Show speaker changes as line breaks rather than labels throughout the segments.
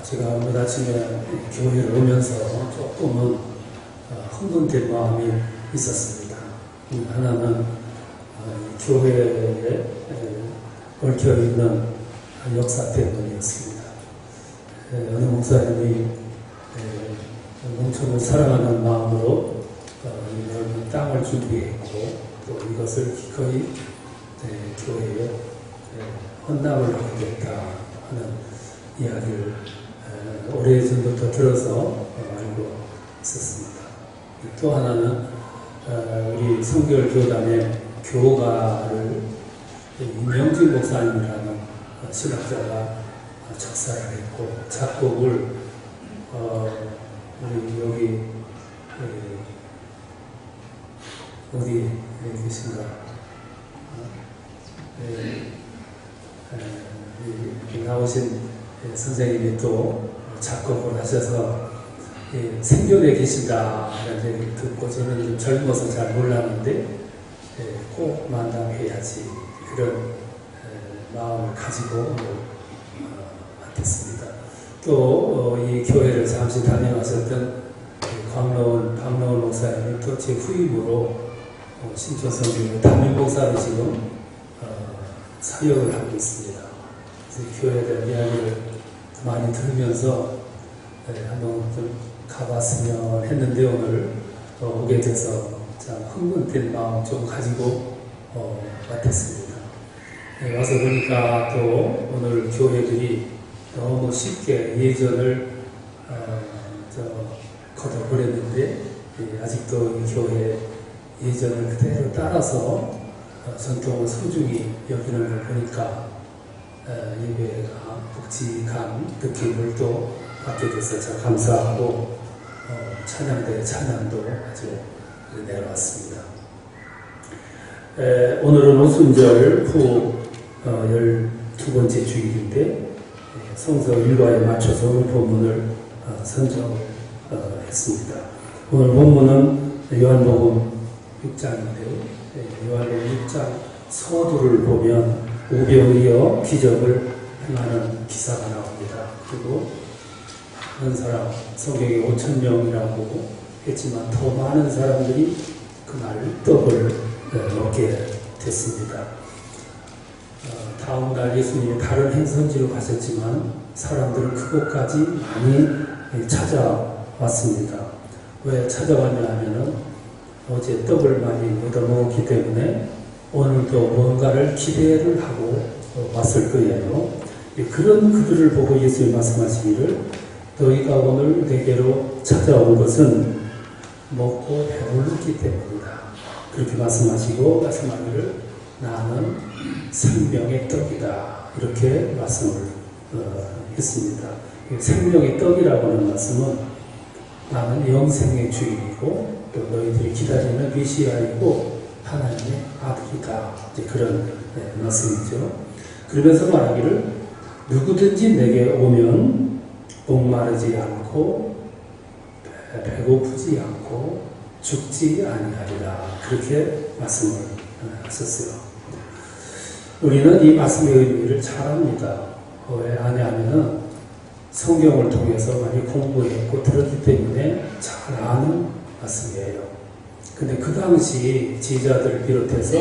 제가 오늘 아침에 교회를 오면서 조금은 흥분된 마음이 있었습니다. 하나는 교회에 얽혀있는 역사 때문이었습니다. 어느 목사님이 농촌을 사랑하는 마음으로 이 넓은 땅을 준비했고 또 이것을 기꺼이 교회에 헌납을 하겠다 하는 이야기를 오래전부터 들어서 알고 있었습니다. 또 하나는 우리 성결교단의 교가를 임명진 목사님이라는 신학자가 작사를 했고 작곡을 우리 여기 어디 계신가 나오신 선생님이 또 작곡을 하셔서 생존에 계신다라는 얘기를 듣고 저는 좀 젊어서 잘 몰랐는데 꼭 만남해야지 그런 마음을 가지고 맡았습니다. 또 이 교회를 잠시 다녀가셨던 박노원 목사님이 또 제 후임으로 신촌성교회 담임 목사로 지금 사역을 하고 있습니다. 그래서 교회에 대한 이야기를 많이 들으면서 한번 좀 가봤으면 했는데 오늘 오게 돼서 참 흥분된 마음 좀 가지고 맡았습니다. 와서 보니까 또 오늘 교회들이 너무 쉽게 예전을 걷어버렸는데 아직도 이 교회 예전을 그대로 따라서 전통을 소중히 여기는 걸 보니까 예배가 묵직한 느낌을 또 받게 돼서 참 감사하고 찬양대의 찬양도 아주 내려왔습니다. 오늘은 오순절 후 12번째 주일인데 성서 일과에 맞춰서 오늘 본문을 선정했습니다. 오늘 본문은 요한복음 6장인데요. 요한복음 6장 서두를 보면 오병이어 기적을 행하는 기사가 나옵니다. 그리고 한 사람, 성경에 5,000명이라고 했지만 더 많은 사람들이 그날 떡을 먹게 됐습니다. 다음 날 예수님이 다른 행선지로 가셨지만 사람들은 그곳까지 많이 찾아왔습니다. 왜 찾아왔냐 하면은 어제 떡을 많이 얻어먹었기 때문에 오늘도 뭔가를 기대를 하고 왔을 거예요. 그런 그들을 보고 예수님이 말씀하시기를 너희가 오늘 내게로 찾아온 것은 먹고 배불렀기 때문이다. 그렇게 말씀하시고 말씀하기를 나는 생명의 떡이다. 이렇게 말씀을 했습니다. 생명의 떡이라고 하는 말씀은 나는 영생의 주인이고 또 너희들이 기다리는 메시아이고 하나님의 아들이다. 이제 그런 말씀이죠. 그러면서 말하기를 누구든지 내게 오면 목마르지 않고 배고프지 않고 죽지 아니하리라. 그렇게 말씀을 하셨어요. 우리는 이 말씀의 의미를 잘 압니다. 왜 아냐면은 성경을 통해서 많이 공부했고 들었기 때문에 잘 아는 말씀이에요. 근데 그 당시 지휘자들을 비롯해서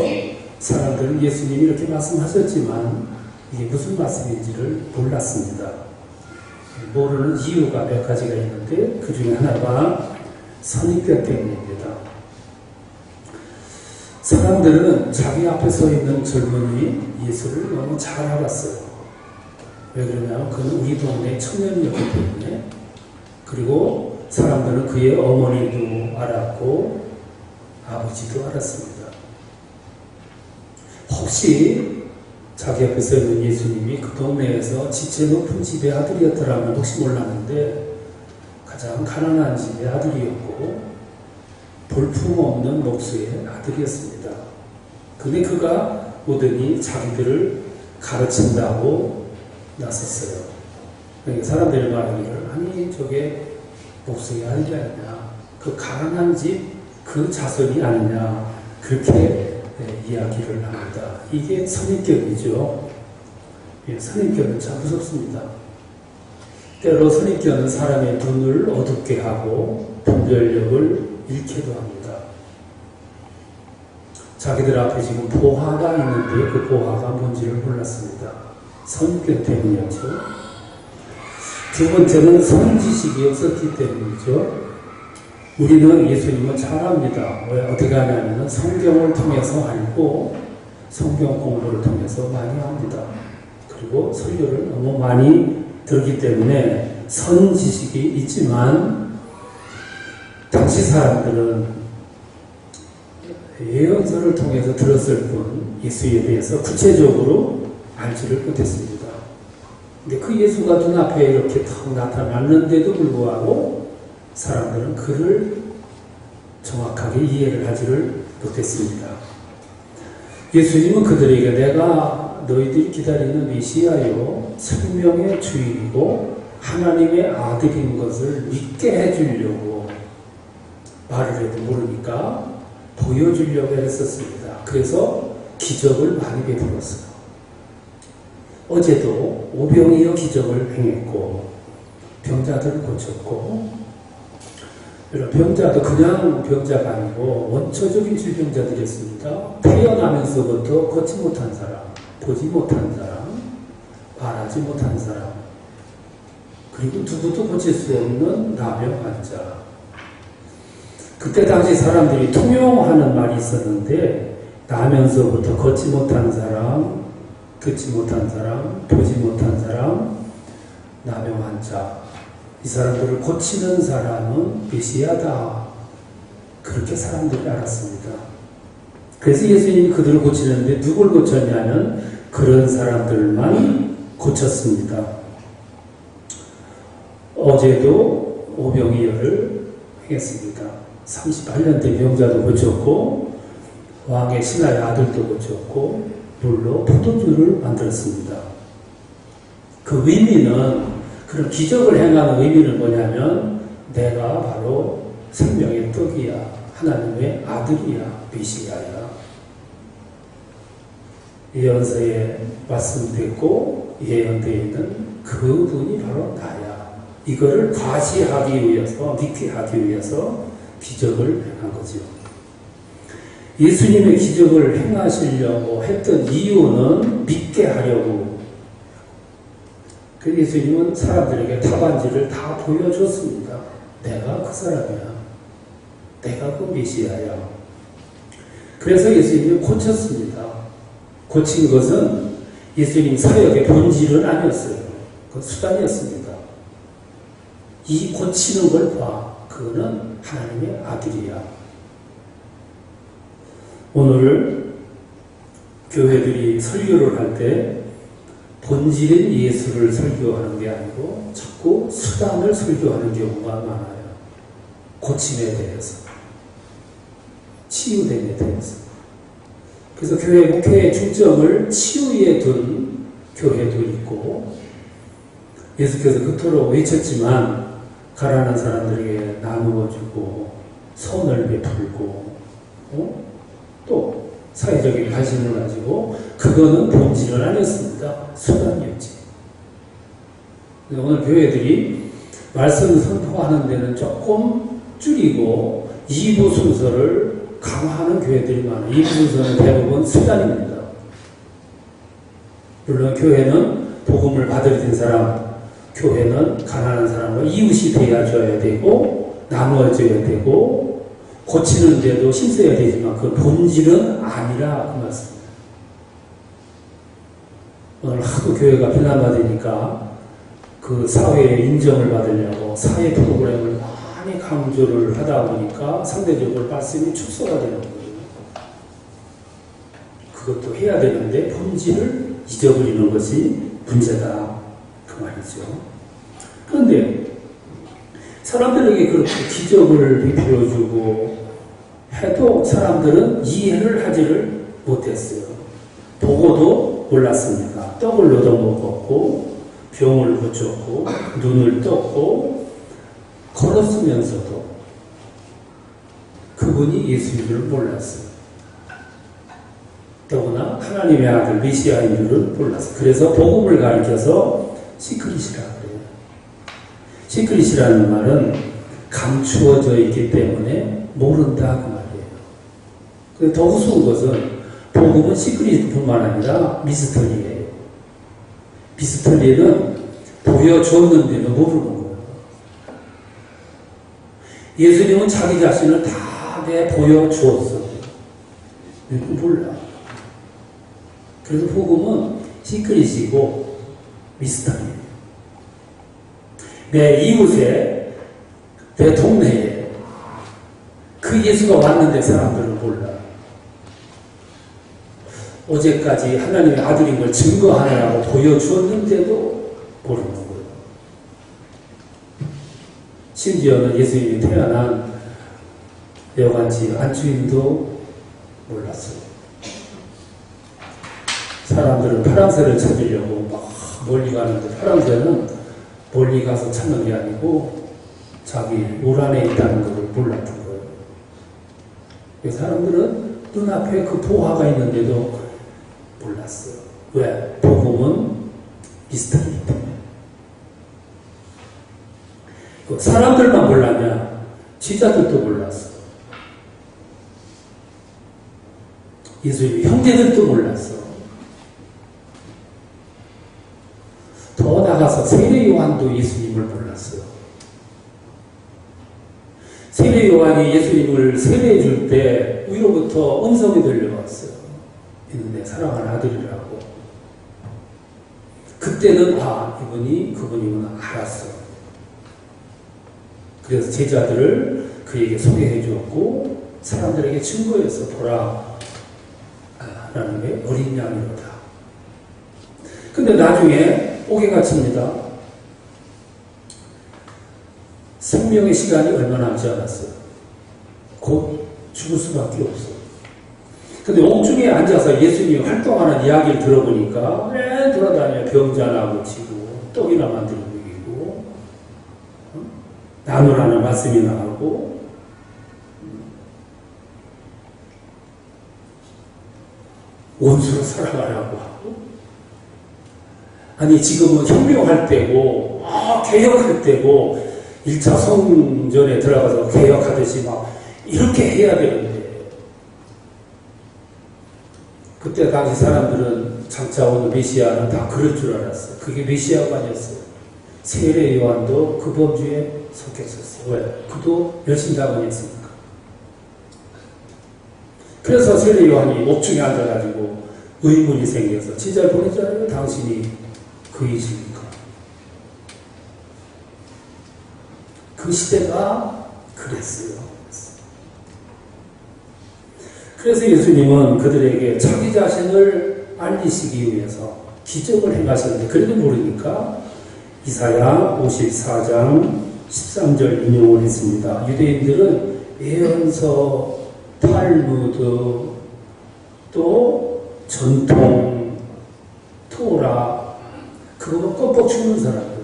사람들은 예수님이 이렇게 말씀하셨지만 이게 무슨 말씀인지를 몰랐습니다. 모르는 이유가 몇 가지가 있는데 그 중에 하나가 선입견 때문입니다. 사람들은 자기 앞에 서 있는 젊은이 예수를 너무 잘 알았어요. 왜 그러냐면 그는 우리 동네 청년이었기 때문에. 그리고 사람들은 그의 어머니도 알았고 아버지도 알았습니다. 혹시 자기 앞에 서 있는 예수님이 그 동네에서 지체 높은 집의 아들이었더라면 혹시 몰랐는데 가장 가난한 집의 아들이었고 볼품없는 목수의 아들이었습니다. 근데 그가 오더니 자기들을 가르친다고 나섰어요. 그러니까 사람들이 말하기를 아니 저게 목수의 아들이 아니냐, 그 가난한 집 그 자손이 아니냐, 그렇게 이야기를 합니다. 이게 선입견이죠. 선입견은 참 무섭습니다. 때로 선입견은 사람의 눈을 어둡게 하고 분별력을 잃게도 합니다. 자기들 앞에 지금 보화가 있는데 그 보화가 뭔지를 몰랐습니다. 선입견 때문이었죠. 두 번째는 선지식이 없었기 때문이죠. 우리는 예수님을 잘 압니다. 왜 어떻게 하냐면 성경을 통해서 알고 성경 공부를 통해서 많이 합니다. 그리고 설교를 너무 많이 들기 때문에 선지식이 있지만 당시 사람들은 예언서를 통해서 들었을 뿐 예수에 대해서 구체적으로 알지를 못했습니다. 근데 그 예수가 눈앞에 이렇게 탁 나타났는데도 불구하고 사람들은 그를 정확하게 이해를 하지를 못했습니다. 예수님은 그들에게 내가 너희들이 기다리는 메시아요 생명의 주인이고 하나님의 아들인 것을 믿게 해주려고 말을 해도 모르니까 보여주려고 했었습니다. 그래서 기적을 많이 베풀었어요. 어제도 오병이어 기적을 행했고 병자들을 고쳤고 병자도 그냥 병자가 아니고 원초적인 질병자들이었습니다. 태어나면서부터 걷지 못한 사람, 보지 못한 사람, 말하지 못한 사람, 그리고 누구도 고칠 수 없는 나병 환자. 그때 당시 사람들이 통용하는 말이 있었는데 나면서부터 걷지 못한 사람, 듣지 못한 사람, 보지 못한 사람, 나병 환자. 이 사람들을 고치는 사람은 메시아다. 그렇게 사람들이 알았습니다. 그래서 예수님이 그들을 고치는데 누굴 고쳤냐면 그런 사람들만 고쳤습니다. 어제도 오병이어를 행했습니다. 38년 된 병자도 고쳤고 왕의 신하의 아들도 고쳤고 물로 포도주를 만들었습니다. 그 의미는 그런 기적을 행하는 의미는 뭐냐면 내가 바로 생명의 떡이야. 하나님의 아들이야. 메시아야. 예언서에 말씀됐고 예언되어 있는 그분이 바로 나야. 이거를 과시하기 위해서 믿게 하기 위해서 기적을 행한 거죠. 예수님의 기적을 행하시려고 했던 이유는 믿게 하려고. 그 예수님은 사람들에게 답안지를 다 보여줬습니다. 내가 그 사람이야. 내가 그 메시아야. 그래서 예수님이 고쳤습니다. 고친 것은 예수님 사역의 본질은 아니었어요. 그 수단이었습니다. 이 고치는 걸 봐. 그거는 하나님의 아들이야. 오늘 교회들이 설교를 할 때 본질인 예수를 설교하는 게 아니고 자꾸 수단을 설교하는 경우가 많아요. 고침에 대해서, 치유됨에 대해서. 그래서 교회 목회의 중점을 치유에 둔 교회도 있고 예수께서 그토록 외쳤지만 가난한 사람들에게 나누어 주고 선을 베풀고 또 사회적인 관심을 가지고 그거는 본질은 아니었습니다. 수단이었지. 오늘 교회들이 말씀 선포하는 데는 조금 줄이고 2부 순서를 강화하는 교회들이 많아요. 2부 순서는 대부분 수단입니다. 물론 교회는 복음을 받아들인 사람, 교회는 가난한 사람과 이웃이 되어줘야 되고 나누어져야 되고 고치는 데도 힘써야 되지만 그 본질은 아니라 그 말씀입니다. 오늘 하도 교회가 비난받으니까 그 사회의 인정을 받으려고 사회 프로그램을 많이 강조를 하다 보니까 상대적으로 말씀이 축소가 되는 거예요. 그것도 해야 되는데 본질을 잊어버리는 것이 문제다. 그 말이죠. 그런데 사람들에게 그렇게 기적을 베풀어주고 해도 사람들은 이해를 하지를 못했어요. 보고도 몰랐습니다. 떡을 얻어먹었고 병을 고쳤고 눈을 떴고 걸었으면서도 그분이 예수님을 몰랐어요. 더구나 하나님의 아들 메시아인 줄을 몰랐어요. 그래서 복음을 가리켜서 시크릿이라고 그래요. 시크릿이라는 말은 감추어져 있기 때문에 모른다 그 말이에요. 더 우스운 것은 복음은 시크릿뿐만 아니라 미스터리예요. 미스터리는 보여줬는데도 모르는 거예요. 예수님은 자기 자신을 다 보여주었어. 몰라. 그래서 복음은 시크릿이고 미스터리예요. 내 이웃에, 내 동네에 그 예수가 왔는데 사람들은 몰라. 어제까지 하나님의 아들인 걸 증거하느라고 보여주었는데도 모르는 거예요. 심지어는 예수님이 태어난 여관집 안주인도 몰랐어요. 사람들은 파랑새를 찾으려고 막 멀리 가는데 파랑새는 멀리 가서 찾는 게 아니고 자기 물 안에 있다는 것을 몰랐던 거예요. 사람들은 눈앞에 그 보화가 있는데도 몰랐어요. 왜? 복음은 미스터리이기 때문에. 사람들만 몰랐냐? 지자들도 몰랐어. 예수님의 형제들도 몰랐어. 더 나가서 세례 요한도 예수님을 몰랐어요. 세례 요한이 예수님을 세례해 줄 때 위로부터 음성이 들려왔어요. 이는 내 사랑하는 아들이라고. 그때는 이분이 그분이구나 알았어. 그래서 제자들을 그에게 소개해 주었고 사람들에게 증거해서 보라 라는 게 어린 양이로다. 근데 나중에 옥에 갇힙니다. 생명의 시간이 얼마 남지 않았어요. 곧 죽을 수밖에 없어요. 근데 옥중에 앉아서 예수님이 활동하는 이야기를 들어보니까 돌아다니며 병자나 고치고 떡이나 만들고 이기고 나누라는 말씀이 나오고 원수로 살아가라고 하고 아니 지금은 혁명할 때고 개혁할 때고 1차 성전에 들어가서 개혁하듯이 막 이렇게 해야 되는데 그때 당시 사람들은 장차 오는 메시아는 다 그럴 줄 알았어요. 그게 메시아가 아니었어요. 세례 요한도 그 범주에 속했었어요. 왜? 그도 열심당원이었으니까. 그래서 세례 요한이 옥중에 앉아가지고 의문이 생겨서 진짜를 보냈잖아요. 당신이 그이십니까? 그 시대가 그랬어요. 그래서 예수님은 그들에게 자기 자신을 알리시기 위해서 기적을 행하셨는데 그래도 모르니까 이사야 54장 13절 인용을 했습니다. 유대인들은 예언서, 탈무드, 또 전통, 토라 그거 껌뻑 죽는 사람들.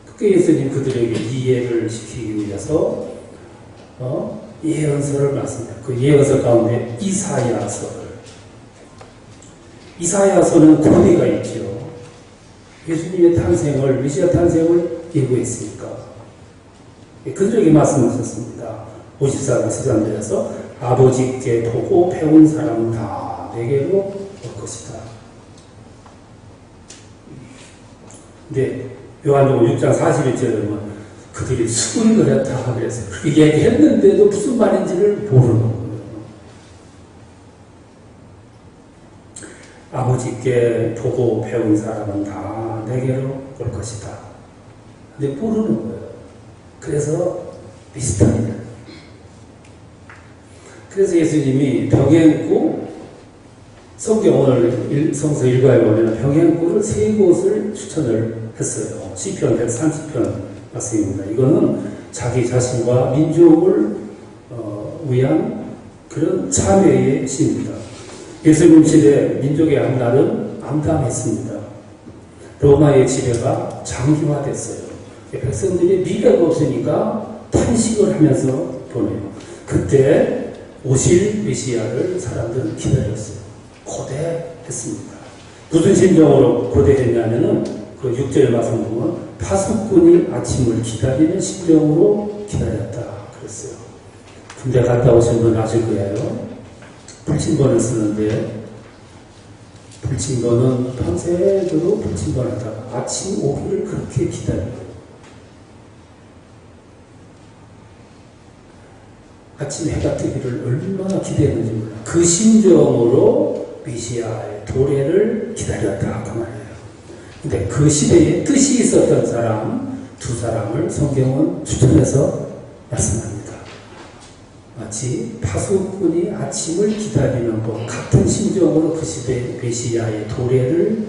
그게 예수님 그들에게 이해를 시키기 위해서 예언서를 말씀해요. 그 예언서 가운데 이사야서는 권위가 있죠. 예수님의 탄생을, 메시아 탄생을 예고했으니까. 그들에게 말씀하셨습니다. 54장 13절에서 아버지께 보고 배운 사람은 다 내게로 올 것이다. 근데 요한복음 6장 41절에 보면 그들이 숨을 그렸다 그랬어요. 그렇게 얘기했는데도 무슨 말인지를 모르는 거예요. 아버지께 보고 배운 사람은 다 내게로 올 것이다. 근데 모르는 거예요. 그래서 미스터리다. 그래서 예수님이 병행구 성경 오늘 성서 일과에 보면 병행구를 3곳을 추천을 했어요. 시편 130편 말씀입니다. 이거는 자기 자신과 민족을 위한 그런 참회의 시입니다. 예수님 시대 민족의 앞날은 암담했습니다. 로마의 지배가 장기화됐어요. 백성들이 미래가 없으니까 탄식을 하면서 보내요. 그때 오실 메시아를 사람들은 기다렸어요. 고대했습니다. 무슨 심정으로 고대했냐면은 그 6절 말씀 보면 파수꾼이 아침을 기다리는 심정으로 기다렸다 그랬어요. 군대 갔다 오신 분 아실 거예요. 불침번을 쓰는데 불침번은 밤새도록 불침번하다가 아침 오기를 그렇게 기다려요. 아침 해가 뜨기를 얼마나 기대했는지 몰라. 그 심정으로 메시아의 도래를 기다렸다 그 말이에요. 근데 그 시대에 뜻이 있었던 사람 두 사람을 성경은 추천해서 말씀합니다. 마치 파수꾼이 아침을 기다리는 것 같은 심정으로 그 시대의 메시아의 도래를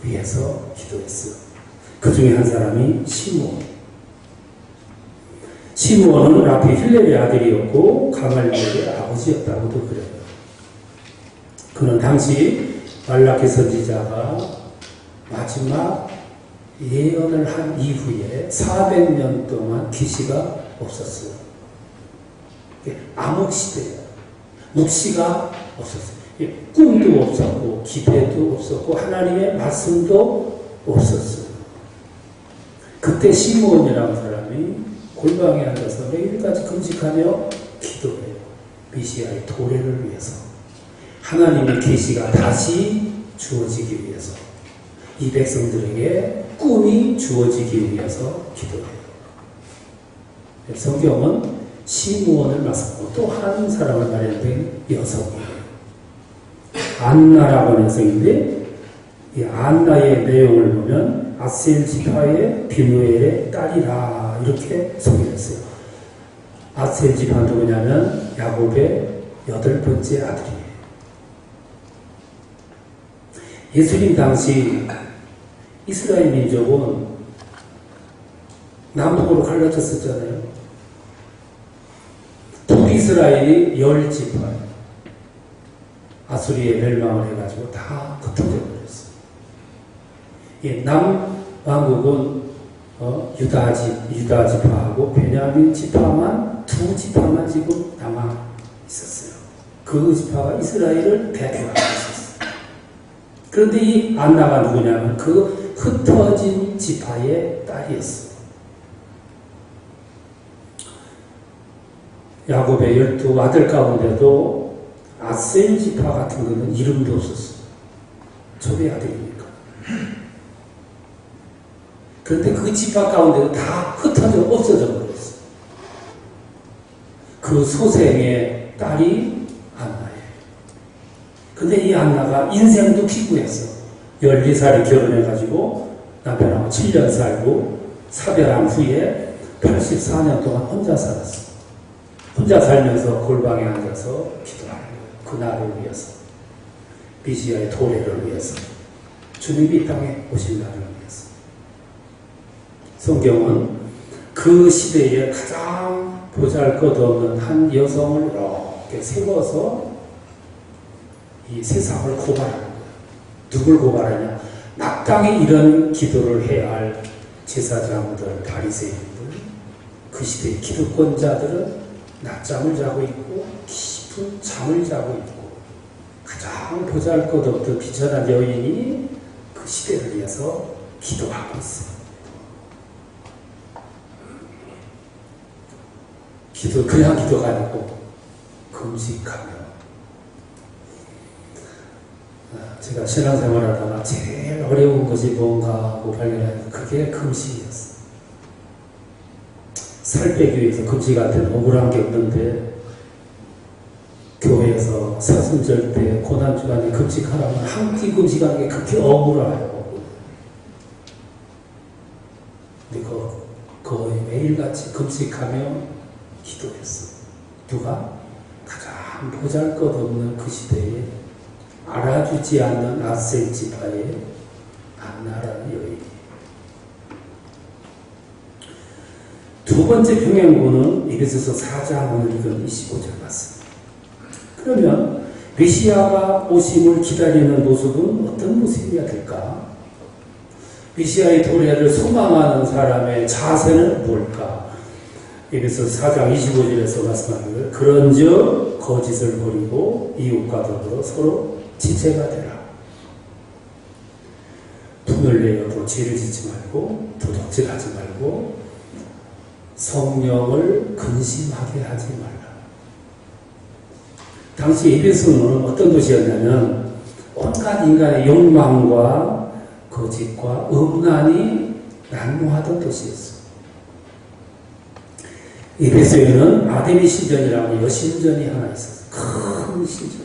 위해서 기도했어요. 그 중에 한 사람이 시므온. 시므온은 라피 힐렐의 아들이었고 가말리엘의 아버지였다고도 그래요. 그는 당시 말라기 선지자가 마지막 예언을 한 이후에 400년 동안 계시가 없었어요. 암흑 시대예요. 묵시가 없었어요. 꿈도 없었고 기대도 없었고 하나님의 말씀도 없었어요. 그때 시므온이라는 사람이 골방에 앉아서 매일같이 금식하며 기도해요. 메시아의 도래를 위해서, 하나님의 계시가 다시 주어지기 위해서, 이 백성들에게 꿈이 주어지기 위해서 기도해요. 성경은 시므온을 말씀하고 또 한 사람을 말했는데 여성이에요. 안나라고 하는 여성인데 이 안나의 내용을 보면 아셀 지파의 비누엘의 딸이라 이렇게 소개했어요. 아셀 지파는 누구냐면 야곱의 8번째 아들이에요. 예수님 당시 이스라엘 민족은 남북으로 갈라졌었잖아요. 북이스라엘이 10지파 아수리에 멸망을 해가지고 다 흩어져 버렸어요. 남왕국은 유다 지파하고 베냐민 지파만 2지파만 지금 남아 있었어요. 그 지파가 이스라엘을 대표하고 있었어요. 그런데 이 안나가 누구냐면 그 흩어진 지파의 딸이었어요. 야곱의 12아들 가운데도 아셀 지파 같은 거는 이름도 없었어요. 초대 아들이니까. 그런데 그 지파 가운데도 다 흩어져 없어져 버렸어요. 그 소생의 딸이 안나예요. 근데 이 안나가 인생도 기구했어. 12살에 결혼해가지고 남편하고 7년 살고 사별한 후에 84년 동안 혼자 살았어. 혼자 살면서 골방에 앉아서 기도하는 거예요. 그날을 위해서, 메시아의 도래를 위해서, 주님이 이 땅에 오신 날을 위해서. 성경은 그 시대에 가장 보잘것없는 한 여성을 이렇게 세워서 이 세상을 고발하는 거예요. 누굴 고발하냐? 마땅히 이런 기도를 해야 할 제사장들, 바리새인들, 그 시대의 기득권자들은 낮잠을 자고 있고 깊은 잠을 자고 있고 가장 보잘것없던 비천한 여인이 그 시대를 위해서 기도하고 있어요. 그냥 기도가 아니고 금식하며. 제가 신앙생활하다가 제일 어려운 것이 뭔가 하고 발견했는데 그게 금식이었어요. 살 빼기 위해서 금식할 때는 억울한 게 없는데 교회에서 사순절 때 고난주간에 금식하라면 한 끼 금식하는 게 그렇게 억울해요. 근데 거의 매일같이 금식하며 기도했어. 누가? 가장 보잘것없는 그 시대에 알아주지 않는 아셀 지파의 안나라는 여인이. 두 번째 평행부는 에베소서 4장을 읽은 25절 말씀. 그러면 메시아가 오심을 기다리는 모습은 어떤 모습이어야 될까? 메시아의 도래를 소망하는 사람의 자세는 뭘까? 에베소 4장 25절에서 말씀하는 그런즉 거짓을 버리고 이웃과 더불어 서로 지체가 되라. 분을 내어도 죄를 짓지 말고 도둑질하지 말고 성령을 근심하게 하지 말라. 당시 에베소는 어떤 도시였냐면 온갖 인간의 욕망과 거짓과 음란이 난무하던 도시였어요. 에베소에는 아데미 신전이라는 여신전이 하나 있었어요. 큰 신전.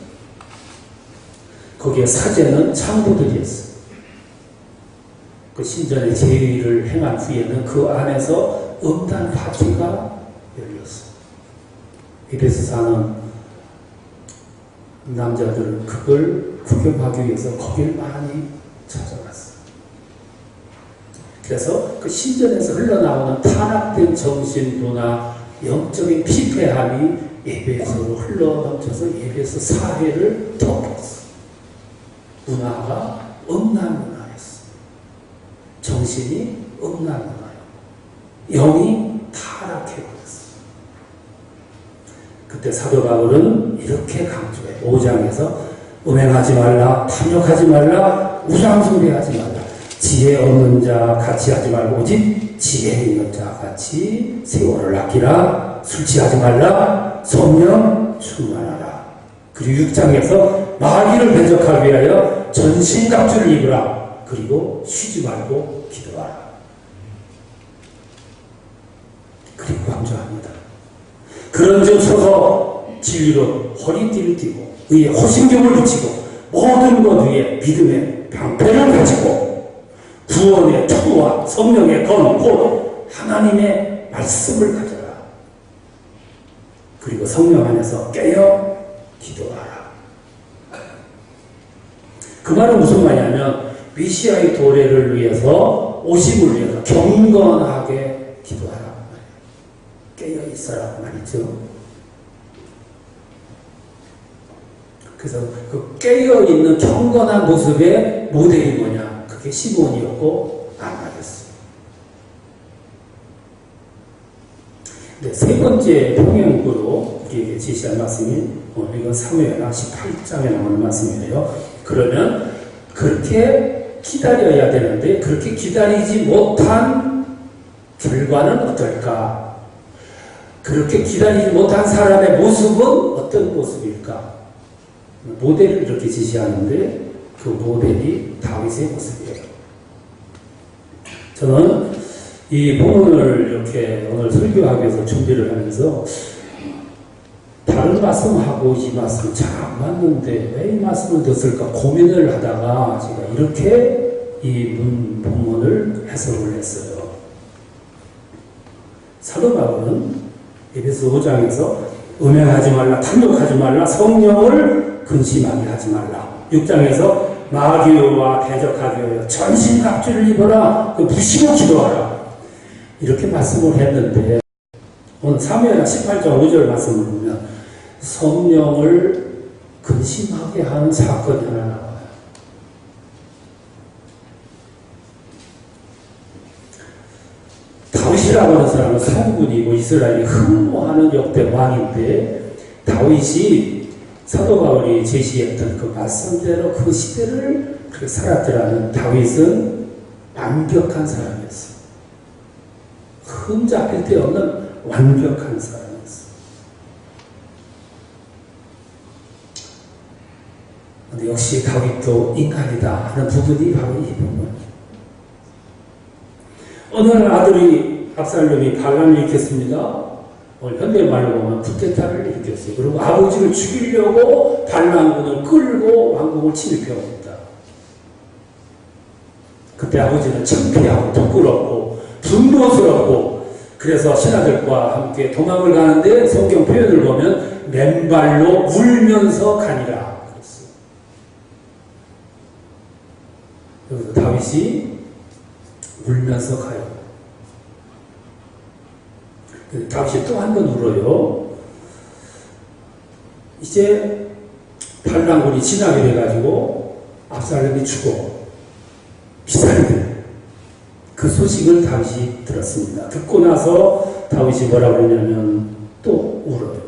거기에 사제는 창부들이었어요. 그 신전의 제의를 행한 후에는 그 안에서 음란 파티가 열렸어요. 에베소 사는 남자들은 그걸 구경하기 위해서 거길 많이 찾아갔어요. 그래서 그 신전에서 흘러나오는 타락된 정신도나 영적인 피폐함이 에베소로 흘러넘쳐서 에베소 사회를 덮었어요. 문화가 음란 문화였어요. 정신이 음란 문화예요. 영이 타락해버렸어요. 그때 사도 바울은 이렇게 강조해요. 5장에서 음행하지 말라, 탐욕하지 말라, 우상숭배하지 말라. 지혜 없는 자 같이 하지 말고 오직 지혜 있는 자 같이 세월을 아끼라. 술 취하지 말라. 성령 충만하라. 그리고 6장에서 마귀를 대적하기 위하여 전신갑주를 입으라. 그리고 쉬지 말고 기도하라. 그리고 강조합니다. 그런즉 서서 진리로 허리띠를 띠고 의의 호심경을 붙이고 모든 것 위에 믿음의 방패를 가지고 구원의 투구와 성령의 건, 곧 하나님의 말씀을 가져라. 그리고 성령 안에서 깨어 기도하라. 그 말은 무슨 말이냐면 메시아의 도래를 위해서 오심을 위해서 경건하게 기도하라. 깨어 있어라 말이죠. 그래서 그 깨어 있는 경건한 모습의 모델이 뭐냐? 그게 시몬이었고 안나였어요. 네, 세 번째 평행구로 우리에게 제시한 말씀이 이건 사무엘하 18장에 나오는 말씀이에요. 그러면 그렇게 기다려야 되는데 그렇게 기다리지 못한 결과는 어떨까? 그렇게 기다리지 못한 사람의 모습은 어떤 모습일까? 모델을 이렇게 제시하는데 그 모델이 다윗의 모습이에요. 저는 이 본문을 이렇게 오늘 설교하기 위해서 준비를 하면서 다른 말씀하고 이 말씀 잘 안 맞는데 왜 이 말씀을 듣을까 고민을 하다가 제가 이렇게 이 본문을 해석을 했어요. 사도 바울은 에베소 5장에서 음행하지 말라, 탐욕하지 말라, 성령을 근심하게 하지 말라. 6장에서 마귀와 대적하기 위하여 전신갑주를 입어라. 부시고 기도하라. 이렇게 말씀을 했는데 오늘 사무엘하 18장 5절 말씀을 보면 성령을 근심하게 하는 사건이 하나 나와요. 다윗이라고 하는 사람은 성군이고 이스라엘이 흠모하는 역대 왕인데 다윗이 사도 바울이 제시했던 그 말씀대로 그 시대를 그렇게 살았더라는 다윗은 완벽한 사람이었어요. 흠잡힐 데 없는 완벽한 사람이었어요. 근데 역시 다윗도 인간이다 하는 부분이 바로 이 부분. 어느 날 아들이 압살롬이 반란을 일으켰습니다. 현대말로 보면 쿠데타를 일으켰어요. 그리고 아버지를 죽이려고 반란군을 끌고 왕국을 침입해옵니다. 그때 아버지는 창피하고 부끄럽고 분노스럽고 그래서 신하들과 함께 도망을 가는데 성경 표현을 보면 맨발로 울면서 가니라 그랬어요. 여기서 다윗이 울면서 가요. 다윗이 또 한 번 울어요. 이제 반란군이 지나게 돼가지고 압살롬이 죽어 비살돼. 그 소식을 다윗이 들었습니다. 듣고 나서 다윗이 뭐라고 그러냐면 또 울어요.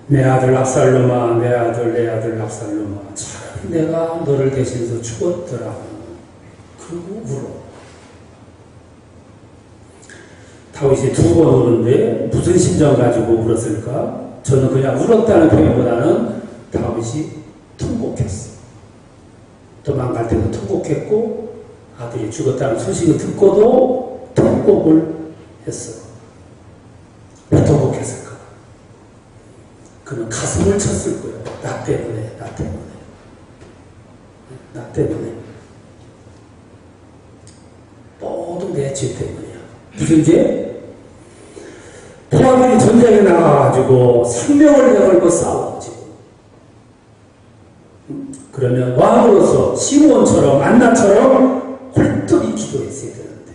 내 아들 압살롬아, 내 아들 압살롬아, 차라리 내가 너를 대신해서 죽었더라. 그리고 울어. 다윗이 2번 우는데 무슨 심정 가지고 울었을까? 저는 그냥 울었다는 표현보다는 다윗이 통곡했어. 도망갈 때도 통곡했고 아들이 죽었다는 소식을 듣고도 통곡을 했어. 왜 통곡했을까? 그는 가슴을 쳤을 거예요. 나 때문에. 모두 내 죄 때문이야. 무슨 죄? 포함이 전쟁에 나가가지고 생명을 내걸고 싸워 지금. 그러면 왕으로서 시므온처럼 안나처럼 홀떡이 기도했어야 되는데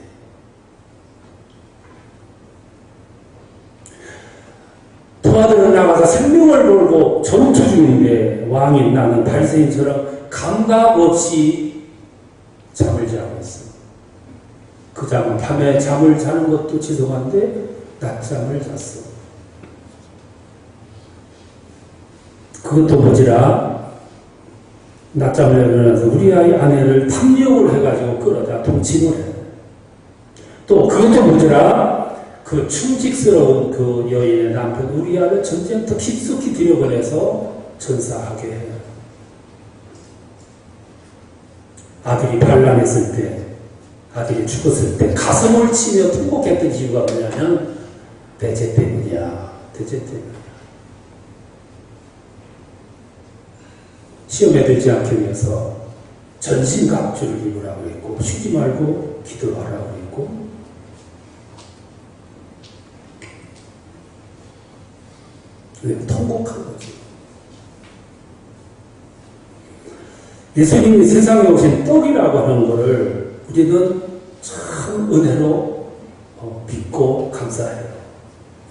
도와들은 나가서 생명을 걸고 전투 중인데 왕이 나는 바리새인처럼 감각 없이 잠을 자고 있어. 그 잠은 밤에 잠을 자는 것도 죄송한데 낮잠을 잤어. 그것도 모자라 낮잠을 일어나서 우리 아이 아내를 탐욕을 해가지고 끌어다 동침을 해. 또 그것도 모자라 그 충직스러운 그 여인의 남편 우리아를 전쟁터 깊숙이 들여보내서 전사하게 해요. 아들이 반란했을 때, 아들이 죽었을 때 가슴을 치며 통곡했던 이유가 뭐냐면 대죄 때문이야. 대죄 때문이야. 시험에 들지 않기 위해서 전신갑주를 입으라고 했고 쉬지 말고 기도하라고 했고 통곡한 거지. 예수님이 세상에 오신 떡이라고 하는 것을 우리는 참 은혜로 믿고 감사해요.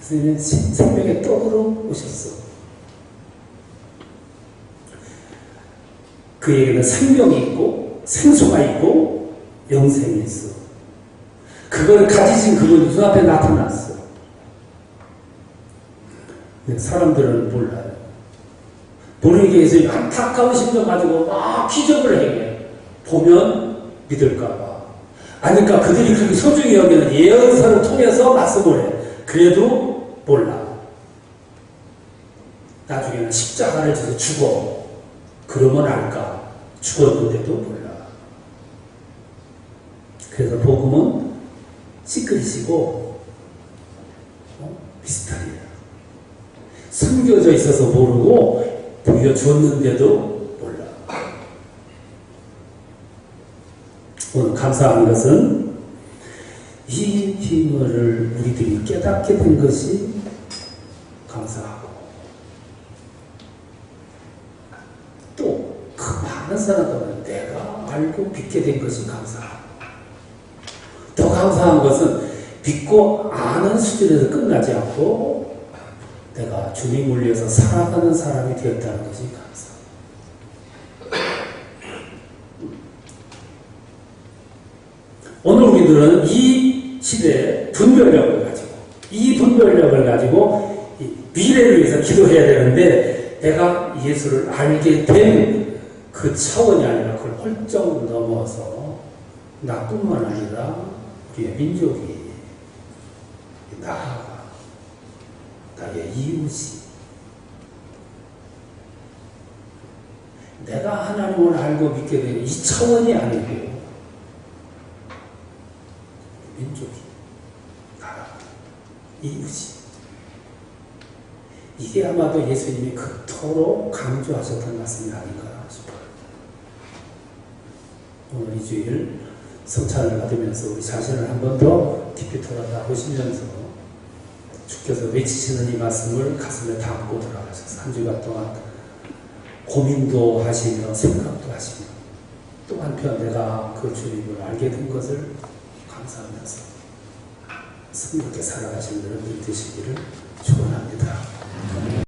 예수님은 생명의 떡으로 오셨어. 그에게는 생명이 있고 생수가 있고 영생이 있어. 그걸 가지신 그분 눈앞에 나타났어. 근데 사람들은 몰라요. 모르게 해서 안타까운 심정 가지고 막 기적을 행해. 보면 믿을까봐. 아니까 그들이 그렇게 소중히 여기는 예언서를 통해서 말씀을 해. 그래도 몰라. 나중에는 십자가를 져서 죽어. 그러면 알까? 죽었는데도 몰라. 그래서 복음은 시크릿이고 미스터리야. 숨겨져 있어서 모르고 보여줬는데도 몰라. 오늘 감사한 것은 이 힘을 우리들이 깨닫게 된 것이 감사하고 또 그 많은 사람들은 내가 알고 믿게 된 것이 감사하고 더 감사한 것은 믿고 아는 수준에서 끝나지 않고 내가 주님을 위해서 살아가는 사람이 되었다는 것이 감사합니다. 오늘 우리들은 이 시대의 분별력을 가지고 이 미래를 위해서 기도해야 되는데 내가 예수를 알게 된 그 차원이 아니라 그걸 훌쩍 넘어서 나뿐만 아니라 우리의 민족이 나아가 나의 이웃이 내가 하나님을 알고 믿게 된 이 차원이 아니고 민족이 나라 이웃이 이게 아마도 예수님이 그토록 강조하셨던 말씀이 아닌가 싶어요. 오늘 이 주일 성찬을 받으면서 우리 자신을 한 번 더 깊이 돌아보시면서 주께서 외치시는 이 말씀을 가슴에 담고 돌아가셔서 한 주간 동안 고민도 하시며 생각도 하시며 또 한편 내가 그 주님을 알게 된 것을 감사하면서 승리롭게 살아가시는 여러분들 되시기를 축원합니다.